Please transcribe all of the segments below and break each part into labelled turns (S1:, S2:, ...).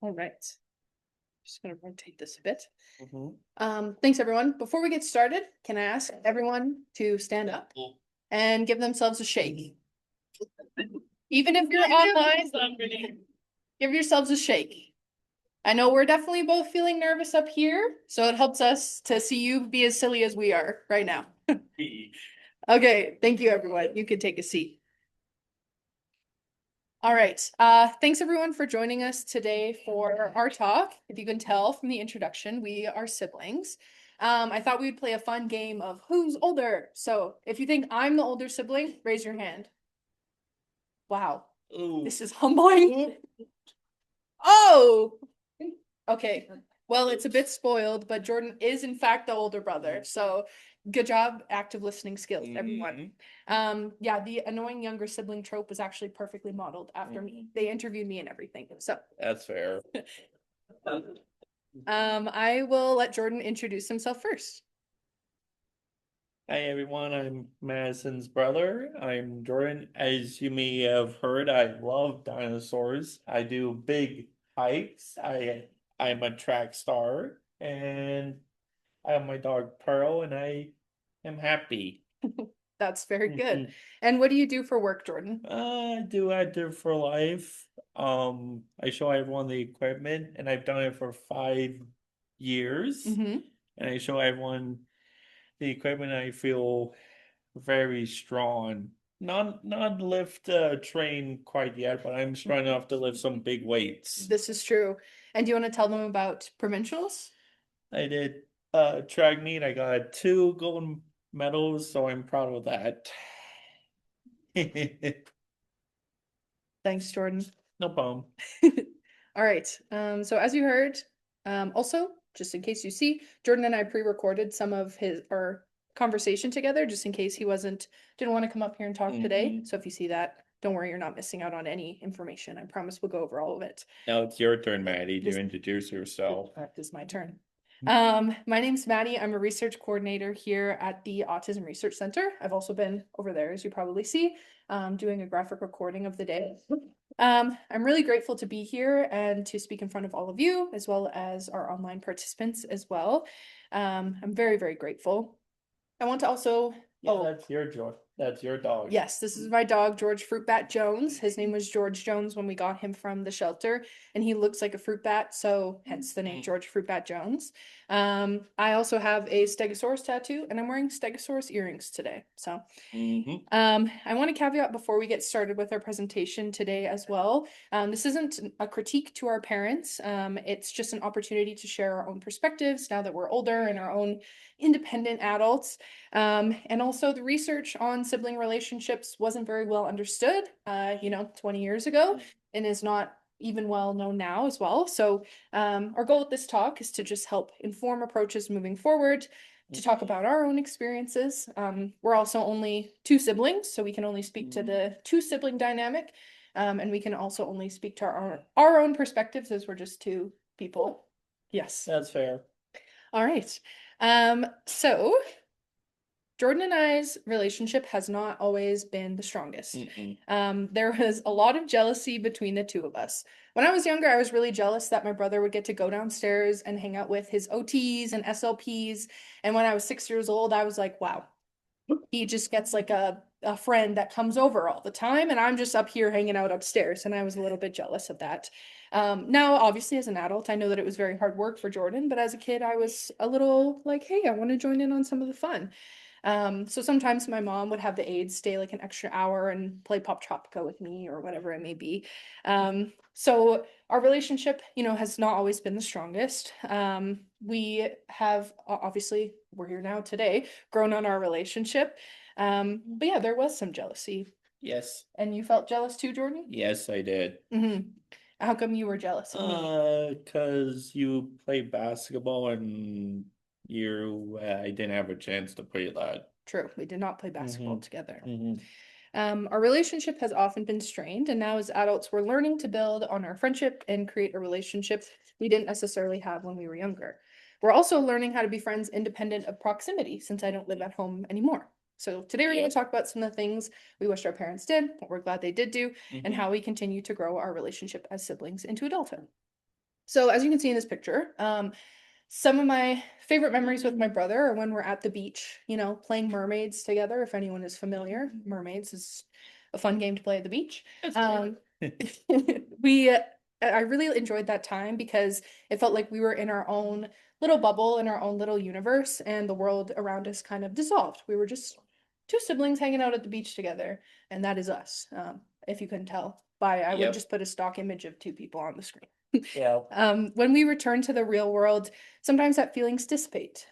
S1: All right. Just going to rotate this a bit.
S2: Mm-hmm.
S1: Thanks, everyone. Before we get started, can I ask everyone to stand up and give themselves a shake? Even if you're online, give yourselves a shake. I know we're definitely both feeling nervous up here, so it helps us to see you be as silly as we are right now. Okay, thank you, everyone. You can take a seat. All right. Thanks everyone for joining us today for our talk. If you can tell from the introduction, we are siblings. I thought we'd play a fun game of who's older. So if you think I'm the older sibling, raise your hand. Wow.
S2: Ooh.
S1: This is humbling. Oh, okay. Well, it's a bit spoiled, but Jordan is in fact the older brother. So good job, active listening skills, everyone. Yeah, the annoying younger sibling trope was actually perfectly modeled after me. They interviewed me and everything. So
S2: That's fair.
S1: I will let Jordan introduce himself first.
S2: Hi everyone, I'm Madison's brother. I'm Jordan. As you may have heard, I love dinosaurs. I do big hikes. I'm a track star, and I have my dog Pearl, and I am happy.
S1: That's very good. And what do you do for work, Jordan?
S2: I do active for life. I show everyone the equipment, and I've done it for 5 years.
S1: Mm-hmm.
S2: And I show everyone the equipment. I feel very strong. Not lift train quite yet, but I'm strong enough to lift some big weights.
S1: This is true. And do you want to tell them about provincials?
S2: I did track meet. I got 2 gold medals, so I'm proud of that.
S1: Thanks, Jordan.
S2: No problem.
S1: All right. So as you heard, also, just in case you see, Jordan and I pre-recorded some of our conversation together, just in case he didn't want to come up here and talk today. So if you see that, don't worry, you're not missing out on any information. I promise we'll go over all of it.
S2: Now it's your turn, Maddie, to introduce yourself.
S1: This is my turn. My name's Maddie. I'm a research coordinator here at the Autism Research Centre. I've also been over there, as you probably see, doing a graphic recording of the day. I'm really grateful to be here and to speak in front of all of you, as well as our online participants as well. I'm very, very grateful. I want to also...
S2: That's your joy. That's your dog.
S1: Yes, this is my dog, George Fruit Bat Jones. His name was George Jones when we got him from the shelter, and he looks like a fruit bat, so hence the name George Fruit Bat Jones. I also have a Stegosaurus tattoo, and I'm wearing Stegosaurus earrings today. So, I want to caveat before we get started with our presentation today as well. This isn't a critique to our parents. It's just an opportunity to share our own perspectives now that we're older and our own independent adults. And also the research on sibling relationships wasn't very well understood, 20 years ago, and is not even well known now as well. So our goal with this talk is to just help inform approaches moving forward, to talk about our own experiences. We're also only 2 siblings, so we can only speak to the 2 sibling dynamic. And we can also only speak to our own perspectives as we're just 2 people. Yes.
S2: That's fair.
S1: All right. So Jordan and I's relationship has not always been the strongest. There was a lot of jealousy between the 2 of us. When I was younger, I was really jealous that my brother would get to go downstairs and hang out with his OTs and SLPs. And when I was 6 years old, I was like, wow, he just gets like a friend that comes over all the time, and I'm just up here hanging out upstairs. And I was a little bit jealous of that. Now, obviously, as an adult, I know that it was very hard work for Jordan, but as a kid, I was a little like, hey, I want to join in on some of the fun. So sometimes my mom would have the aides stay like an extra hour and play Pop Tropica with me or whatever it may be. So our relationship, has not always been the strongest. We have, obviously, we're here now today, grown on our relationship. But yeah, there was some jealousy.
S2: Yes.
S1: And you felt jealous too, Jordan?
S2: Yes, I did.
S1: How come you were jealous of me?
S2: Because you play basketball and I didn't have a chance to play that.
S1: True, we did not play basketball together. Our relationship has often been strained, and now as adults, we're learning to build on our friendship and create a relationship we didn't necessarily have when we were younger. We're also learning how to be friends independent of proximity, since I don't live at home anymore. So today we're going to talk about some of the things we wish our parents did, what we're glad they did do, and how we continue to grow our relationship as siblings into adulthood. So as you can see in this picture, some of my favorite memories with my brother are when we're at the beach, playing mermaids together. If anyone is familiar, mermaids is a fun game to play at the beach.
S2: That's
S1: We I really enjoyed that time because it felt like we were in our own little bubble, in our own little universe, and the world around us kind of dissolved. We were just two siblings hanging out at the beach together, and that is us. If you couldn't tell by, I would
S2: Yep.
S1: just put a stock image of two people on the screen.
S2: Yeah.
S1: When we return to the real world, sometimes that feelings dissipate.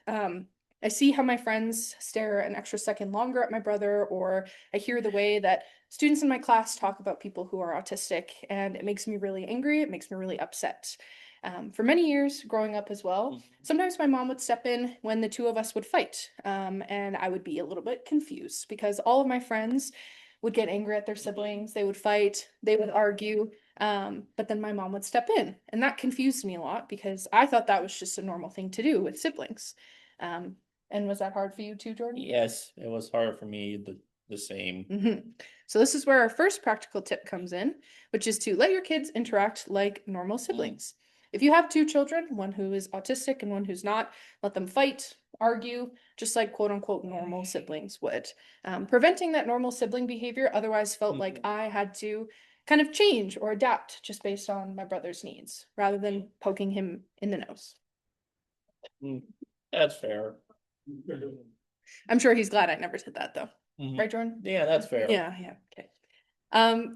S1: I see how my friends stare an extra second longer at my brother, or I hear the way that students in my class talk about people who are autistic, and it makes me really angry. It makes me really upset. For many years growing up as well, sometimes my mom would step in when the two of us would fight, and I would be a little bit confused because all of my friends would get angry at their siblings, they would fight, they would argue, but then my mom would step in, and that confused me a lot because I thought that was just a normal thing to do with siblings. Um, and was that hard for you too, Jordan?
S2: Yes, it was hard for me, the same.
S1: So this is where our first practical tip comes in, which is to let your kids interact like normal siblings. If you have two children, one who is autistic and one who's not, let them fight, argue, just like quote unquote normal siblings would. Preventing that normal sibling behavior otherwise felt like I had to kind of change or adapt just based on my brother's needs rather than poking him in the nose.
S2: That's fair.
S1: I'm sure he's glad I never said that though. Right, Jordan?
S2: Yeah, that's fair.
S1: Yeah, okay.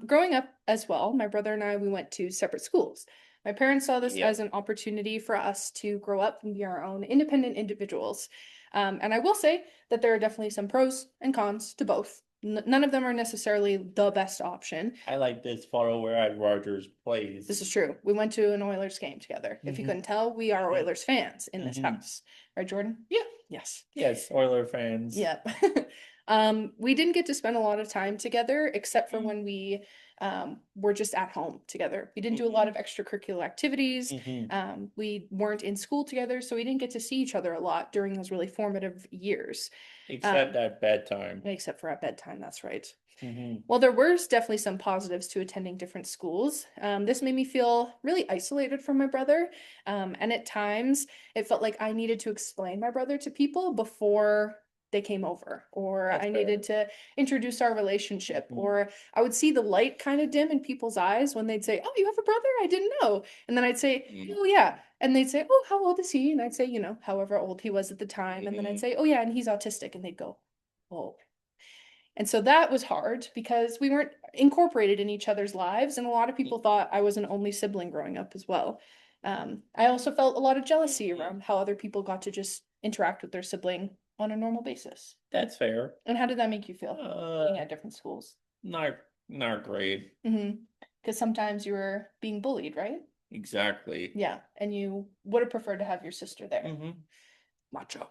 S1: Growing up as well, my brother and I, we went to separate schools. My parents saw this as an opportunity for us to grow up and be our own independent individuals. And I will say that there are definitely some pros and cons to both. None of them are necessarily the best option.
S2: I like this photo where at Rogers plays.
S1: This is true. We went to an Oilers game together. If you couldn't tell, we are Oilers fans in this house. Right, Jordan?
S2: Yeah.
S1: Yes.
S2: Yes, Oiler fans.
S1: Yep. We didn't get to spend a lot of time together except for when we were just at home together. We didn't do a lot of extracurricular activities. We weren't in school together, so we didn't get to see each other a lot during those really formative years.
S2: Except at bedtime.
S1: Except for at bedtime, that's right. Well, there were definitely some positives to attending different schools. This made me feel really isolated from my brother. And at times, it felt like I needed to explain my brother to people before they came over, or I needed to introduce our relationship, or I would see the light kind of dim in people's eyes when they'd say, "Oh, you have a brother? I didn't know." And then I'd say, "Oh, yeah." And they'd say, "Oh, how old is he?" And I'd say, however old he was at the time. And then I'd say, "Oh, yeah, and he's autistic." And they'd go, "Oh." And so that was hard because we weren't incorporated in each other's lives. And a lot of people thought I was an only sibling growing up as well. I also felt a lot of jealousy around how other people got to just interact with their sibling on a normal basis.
S2: That's fair.
S1: And how did that make you feel being at different schools?
S2: Not great.
S1: Because sometimes you were being bullied, right?
S2: Exactly.
S1: Yeah. And you would have preferred to have your sister there. Macho.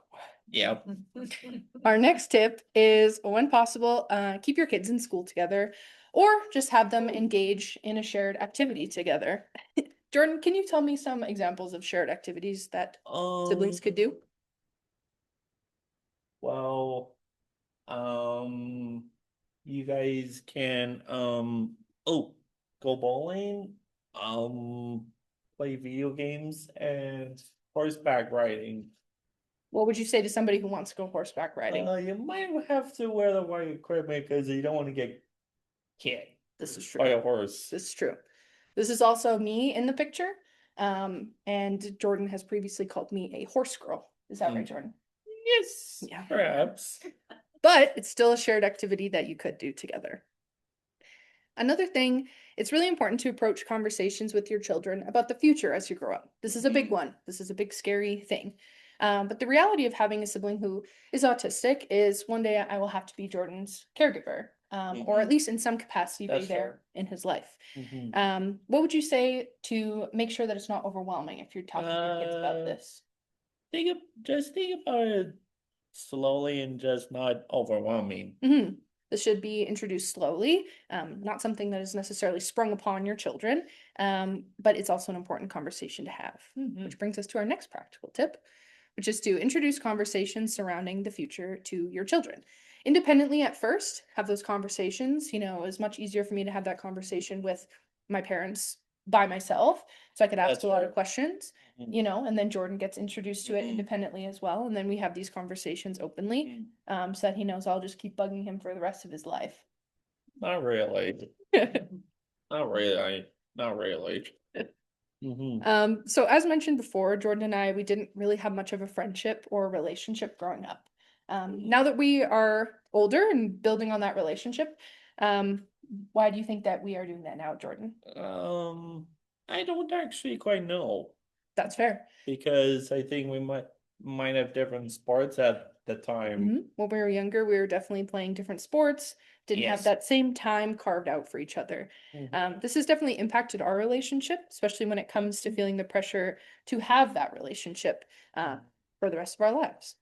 S2: Yep.
S1: Our next tip is, when possible, keep your kids in school together or just have them engage in a shared activity together. Jordan, can you tell me some examples of shared activities that siblings could do?
S2: Well, you guys can go bowling, play video games, and horseback riding.
S1: What would you say to somebody who wants to go horseback riding?
S2: You might have to wear the right equipment because you don't want to get hit.
S1: This is true.
S2: By a horse.
S1: This is true. This is also me in the picture. And Jordan has previously called me a horse girl. Is that right, Jordan?
S2: Yes,
S1: yeah,
S2: perhaps.
S1: But it's still a shared activity that you could do together. Another thing, it's really important to approach conversations with your children about the future as you grow up. This is a big one. This is a big, scary thing. But the reality of having a sibling who is autistic is one day I will have to be Jordan's caregiver, or at least in some capacity be there in his life. What would you say to make sure that it's not overwhelming if you're talking to your kids about this?
S2: Just think about it slowly and just not overwhelming.
S1: This should be introduced slowly, not something that is necessarily sprung upon your children, but it's also an important conversation to have. Which brings us to our next practical tip, which is to introduce conversations surrounding the future to your children. Independently at first, have those conversations. It was much easier for me to have that conversation with my parents by myself, so I could ask
S2: That's
S1: a lot of
S2: fair.
S1: questions,
S2: Mhm.
S1: you know, and then Jordan gets introduced to it independently as well, and then we have these conversations openly, so that he knows I'll just keep bugging him for the rest of his life.
S2: Not really. Not really. Not really.
S1: So as mentioned before, Jordan and I, we didn't really have much of a friendship or relationship growing up. Now that we are older and building on that relationship, why do you think that we are doing that now, Jordan?
S2: I don't actually quite know
S1: That's fair.
S2: because I think we might have different sports at the time.
S1: When we were younger, we were definitely playing different sports, didn't have
S2: Yes.
S1: that same time carved out for each other. This has definitely impacted our relationship, especially when it comes to feeling the pressure to have that relationship for the rest of our lives.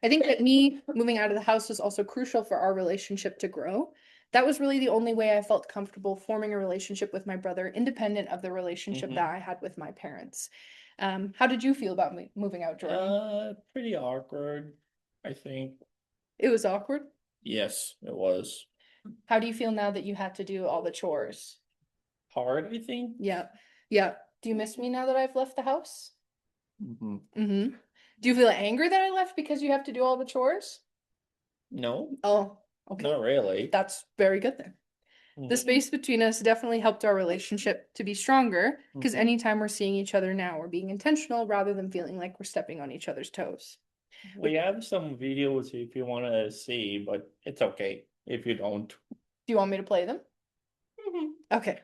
S1: I think that me moving out of the house was also crucial for our relationship to grow. That was really the only way I felt comfortable forming a relationship with my brother, independent of the relationship that I had with my parents. How did you feel about moving out, Jordan?
S2: Pretty awkward, I think.
S1: It was awkward.
S2: Yes, it was.
S1: How do you feel now that you had to do all the chores?
S2: Hard, I think.
S1: Yeah. Yeah. Do you miss me now that I've left the house?
S2: Mm-hmm.
S1: Mm-hmm. Do you feel angry that I left because you have to do all the chores?
S2: No,
S1: Oh, okay.
S2: not really.
S1: That's very good then. The space between us definitely helped our relationship to be stronger because anytime we're seeing each other now, we're being intentional rather than feeling like we're stepping on each other's toes.
S2: We have some videos if you want to see, but it's okay if you don't.
S1: Do you want me to play them? Okay.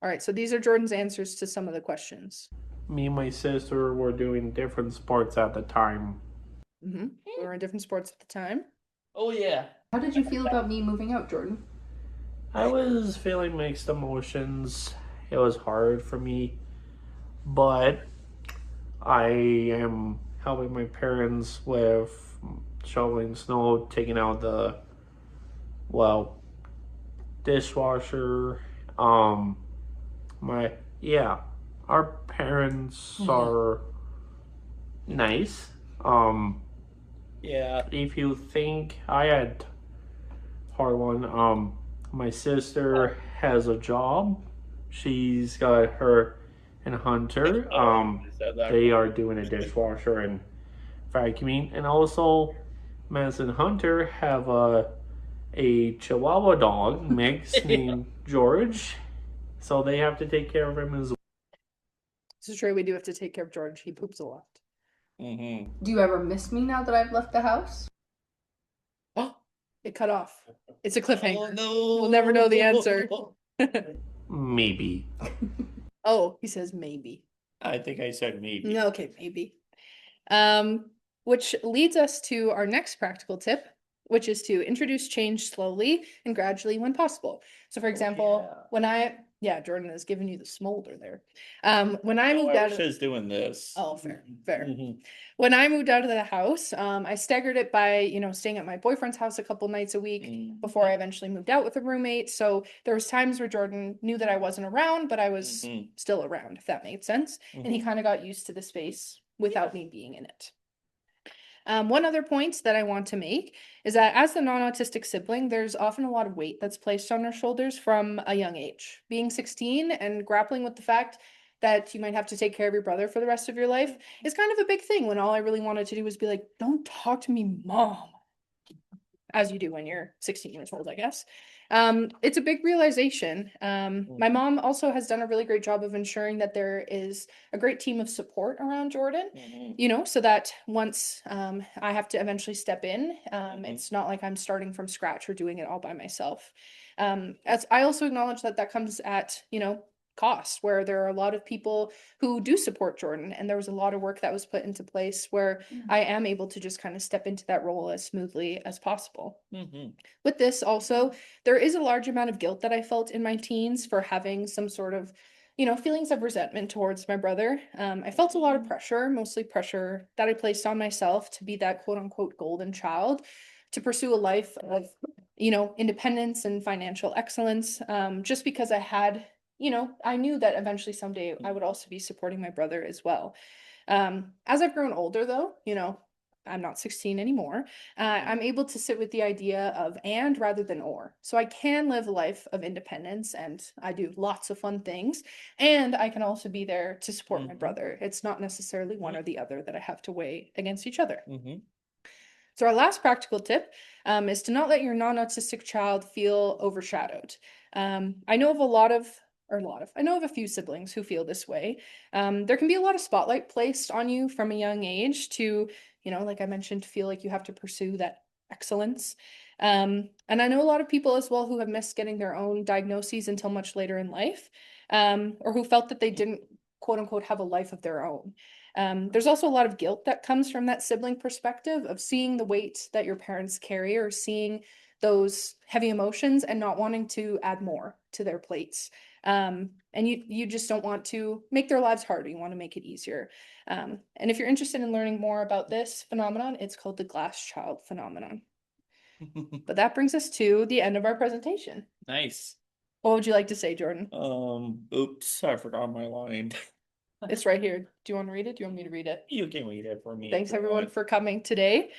S1: All right. So these are Jordan's answers to some of the questions.
S2: Me and my sister were doing different sports at the time.
S1: We were in different sports at the time.
S2: Oh, yeah.
S1: How did you feel about me moving out, Jordan?
S2: I was feeling mixed emotions. It was hard for me, but I am helping my parents with shoveling snow, taking out the, well, dishwasher. My, yeah, our parents are nice. Yeah. If you think I had hard one, my sister has a job. She's got her and Hunter. They are doing a dishwasher and vacuuming, and also Madison and Hunter have a Chihuahua dog mix named George, so they have to take care of him as well.
S1: This is true. We do have to take care of George. He poops a lot.
S2: Mm-hmm.
S1: Do you ever miss me now that I've left the house? Oh, it cut off. It's a cliffhanger.
S2: Oh, no.
S1: We'll never know the answer.
S2: Maybe.
S1: Oh, he says maybe.
S2: I think I said maybe.
S1: No, okay, maybe. Which leads us to our next practical tip, which is to introduce change slowly and gradually when possible. So for example, Jordan has given you the smolder there. When I moved out of
S2: doing this.
S1: Oh, fair. When I moved out of the house, I staggered it by, staying at my boyfriend's house a couple nights a week before I eventually moved out with a roommate. So there was times where Jordan knew that I wasn't around, but I was still around, if that made sense. And he kind of got used to the space without me being in it. One other point that I want to make is that as the non-autistic sibling, there's often a lot of weight that's placed on our shoulders from a young age. Being 16 and grappling with the fact that you might have to take care of your brother for the rest of your life is kind of a big thing when all I really wanted to do was be like, don't talk to me, mom. As you do when you're 16 years old, I guess. It's a big realization. My mom also has done a really great job of ensuring that there is a great team of support around Jordan, so that once I have to eventually step in, it's not like I'm starting from scratch or doing it all by myself. As I also acknowledge that comes at, cost, where there are a lot of people who do support Jordan, and there was a lot of work that was put into place where I am able to just kind of step into that role as smoothly as possible. With this also, there is a large amount of guilt that I felt in my teens for having some sort of feelings of resentment towards my brother. I felt a lot of pressure, mostly pressure that I placed on myself to be that quote unquote golden child, to pursue a life of independence and financial excellence, just because I had I knew that eventually someday I would also be supporting my brother as well. As I've grown older though, I'm not 16 anymore, I'm able to sit with the idea of and rather than or. So I can live a life of independence and I do lots of fun things. And I can also be there to support my brother. It's not necessarily one or the other that I have to weigh against each other. So our last practical tip is to not let your non-autistic child feel overshadowed. I know of I know of a few siblings who feel this way. There can be a lot of spotlight placed on you from a young age to, like I mentioned, feel like you have to pursue that excellence. And I know a lot of people as well who have missed getting their own diagnoses until much later in life, or who felt that they didn't, quote unquote, have a life of their own. There's also a lot of guilt that comes from that sibling perspective of seeing the weight that your parents carry or seeing those heavy emotions and not wanting to add more to their plates. And you just don't want to make their lives harder. You want to make it easier. And if you're interested in learning more about this phenomenon, it's called the glass child phenomenon. But that brings us to the end of our presentation.
S2: Nice.
S1: What would you like to say, Jordan?
S2: Oops, I forgot my line.
S1: It's right here. Do you want to read it? Do you want me to read it?
S2: You can read it for me.
S1: Thanks everyone for coming today.